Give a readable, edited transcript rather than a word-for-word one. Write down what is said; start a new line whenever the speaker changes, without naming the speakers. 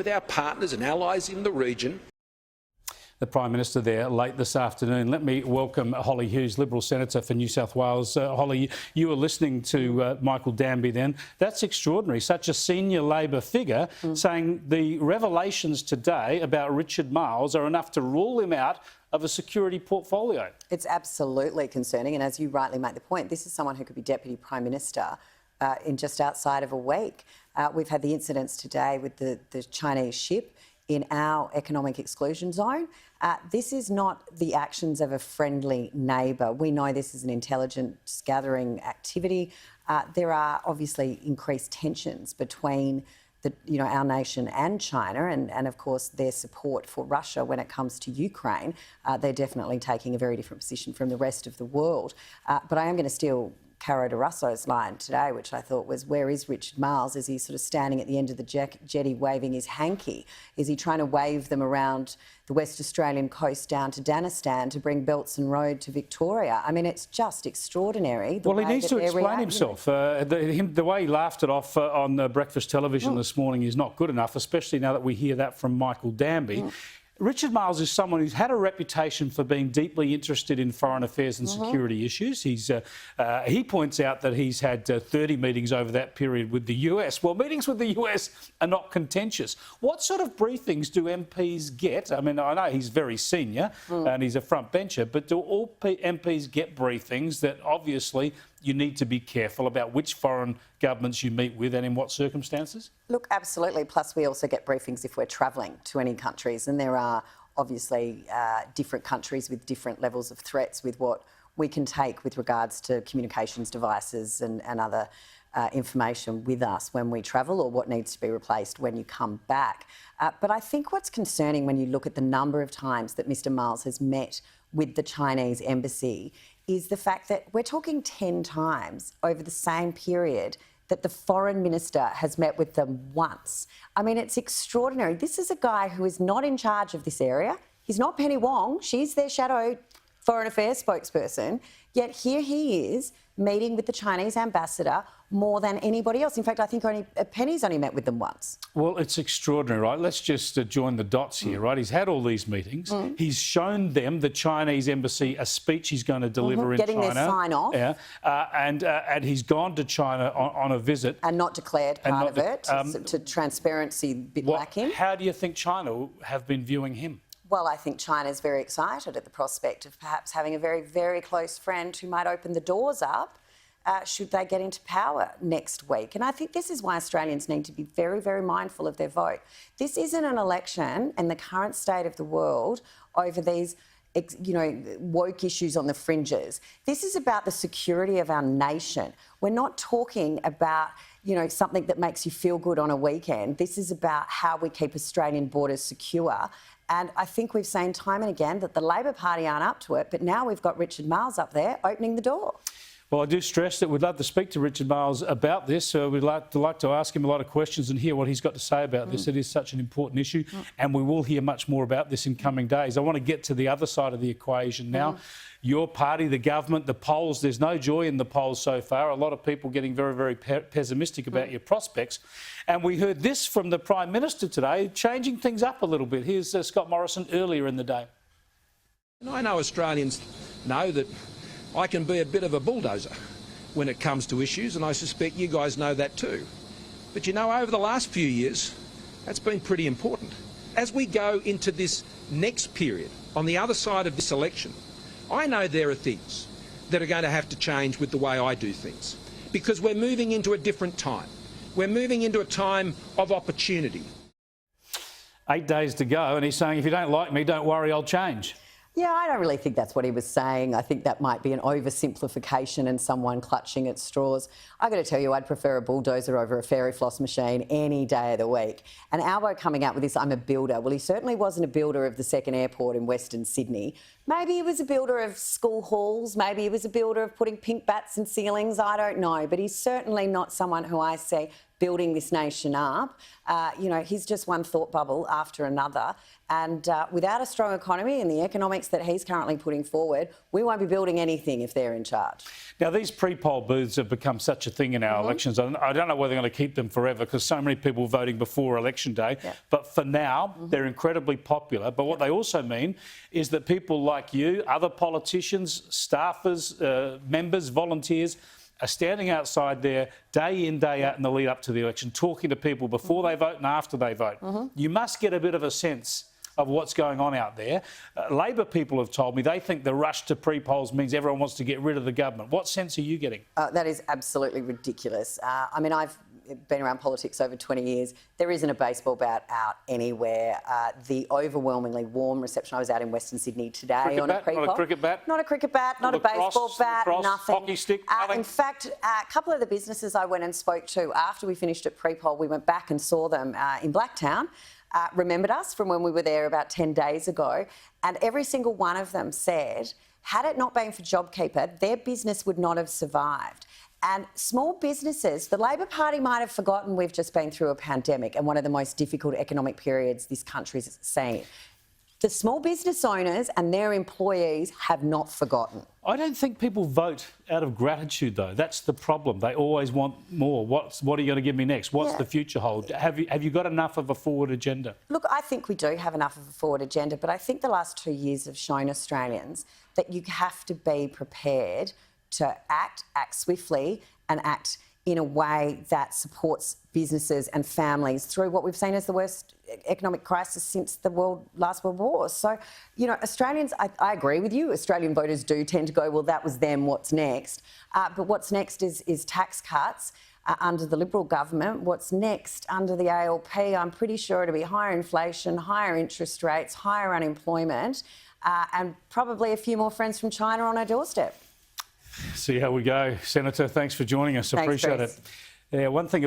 with our partners and allies in the region.
The Prime Minister there late this afternoon. Let me welcome Holly Hughes, Liberal Senator for New South Wales. Holly, you were listening to Michael Danby then. That's extraordinary. Such a senior Labor figure saying the revelations today about Richard Marles are enough to rule him out of a security portfolio. It's
absolutely concerning. And as you rightly make the point, this is someone who could be Deputy Prime Minister in just outside of a week. We've had the incidents today with the Chinese ship in our economic exclusion zone. This is not the actions of a friendly neighbour. We know this is an intelligence gathering activity. There are obviously increased tensions between our nation and China, and of course their support for Russia when it comes to Ukraine. They're definitely taking a very different position from the rest of the world. But I am going to steal Caro de Russo's line today, which I thought was, where is Richard Marles? Is he sort of standing at the end of the jetty waving his hanky? Is he trying to wave them around the West Australian coast down to Danistan to bring Belson Road to Victoria? I mean, it's just extraordinary.
Well, he needs to explain himself. The way he laughed it off on breakfast television this morning is not good enough, especially now that we hear that from Michael Danby. Richard Marles is someone who's had a reputation for being deeply interested in foreign affairs and security issues. He points out that he's had 30 meetings over that period with the US. Well, meetings with the US are not contentious. What sort of briefings do MPs get? I mean, I know he's very senior and he's a front bencher, but do all MPs get briefings that obviously you need to be careful about which foreign governments you meet with and in what circumstances?
Look, absolutely. Plus, we also get briefings if we're travelling to any countries, and there are obviously different countries with different levels of threats with what we can take with regards to communications devices and other information with us when we travel, or what needs to be replaced when you come back. But I think what's concerning when you look at the number of times that Mr Marles has met with the Chinese embassy is the fact that we're talking 10 times over the same period that the foreign minister has met with them once. I mean, it's extraordinary. This is a guy who is not in charge of this area. He's not Penny Wong. She's their shadow foreign affairs spokesperson. Yet here he is meeting with the Chinese ambassador more than anybody else. In fact, I think Penny's only met with them once.
Well, it's extraordinary, right? Let's just join the dots here, right? He's had all these meetings. He's shown them, the Chinese embassy, a speech he's going to deliver in China.
Getting their sign-off.
Yeah. And he's gone to China on a visit.
And not declared part of it, to transparency a bit lacking.
How do you think China have been viewing him?
Well, I think China's very excited at the prospect of perhaps having a very, very close friend who might open the doors up should they get into power next week. And I think this is why Australians need to be very, very mindful of their vote. This isn't an election in the current state of the world over these woke issues on the fringes. This is about the security of our nation. We're not talking about, something that makes you feel good on a weekend. This is about how we keep Australian borders secure. And I think we've seen time and again that the Labor Party aren't up to it, but now we've got Richard Marles up there opening the door.
Well, I do stress that we'd love to speak to Richard Marles about this. We'd like to ask him a lot of questions and hear what he's got to say about this. It is such an important issue, and we will hear much more about this in coming days. I want to get to the other side of the equation now. Your party, the government, the polls, there's no joy in the polls so far. A lot of people getting very, very pessimistic about your prospects. And we heard this from the Prime Minister today, changing things up a little bit. Here's Scott Morrison earlier in the day.
And I know Australians know that I can be a bit of a bulldozer when it comes to issues, and I suspect you guys know that too. But over the last few years, that's been pretty important. As we go into this next period, on the other side of this election, I know there are things that are going to have to change with the way I do things, because we're moving into a different time. We're moving into a time of opportunity.
8 days to go, and he's saying, if you don't like me, don't worry, I'll change.
Yeah, I don't really think that's what he was saying. I think that might be an oversimplification and someone clutching at straws. I got to tell you, I'd prefer a bulldozer over a fairy floss machine any day of the week. And Albo coming out with this, I'm a builder. Well, he certainly wasn't a builder of the second airport in Western Sydney. Maybe he was a builder of school halls. Maybe he was a builder of putting pink bats in ceilings. I don't know. But he's certainly not someone who I see building this nation up. He's just one thought bubble after another. And without a strong economy and the economics that he's currently putting forward, we won't be building anything if they're in charge.
Now, these pre-poll booths have become such a thing in our elections. I don't know whether they're going to keep them forever because so many people voting before election day.
Yeah.
But for now, they're incredibly popular. But what they also mean is that people like you, other politicians, staffers, members, volunteers, are standing outside there day in, day out in the lead up to the election, talking to people before they vote and after they vote. You must get a bit of a sense of what's going on out there. Labor people have told me they think the rush to pre-polls means everyone wants to get rid of the government. What sense are you getting?
That is absolutely ridiculous. I've been around politics over 20 years. There isn't a baseball bat out anywhere. The overwhelmingly warm reception. I was out in Western Sydney today on a pre-poll.
Not a cricket bat?
Not a cricket bat, not a baseball bat, nothing.
Hockey stick, nothing?
In fact, a couple of the businesses I went and spoke to after we finished at pre-poll, we went back and saw them in Blacktown. Remembered us from when we were there about 10 days ago, and every single one of them said, had it not been for JobKeeper, their business would not have survived. And small businesses, the Labor Party might have forgotten we've just been through a pandemic and one of the most difficult economic periods this country's seen. The small business owners and their employees have not forgotten.
I don't think people vote out of gratitude, though. That's the problem. They always want more. What are you going to give me next? What's the future hold? Have you got enough of a forward agenda?
Look, I think we do have enough of a forward agenda, but I think the last 2 years have shown Australians that you have to be prepared to act swiftly and act in a way that supports businesses and families through what we've seen as the worst economic crisis since the last World War. So, Australians, I agree with you, Australian voters do tend to go, well, that was them, what's next? But what's next is tax cuts under the Liberal government. What's next under the ALP? I'm pretty sure it'll be higher inflation, higher interest rates, higher unemployment, and probably a few more friends from China on our doorstep.
See how we go. Senator, thanks for joining us.
Thanks,
Appreciate
Chris.
it. Yeah, one thing about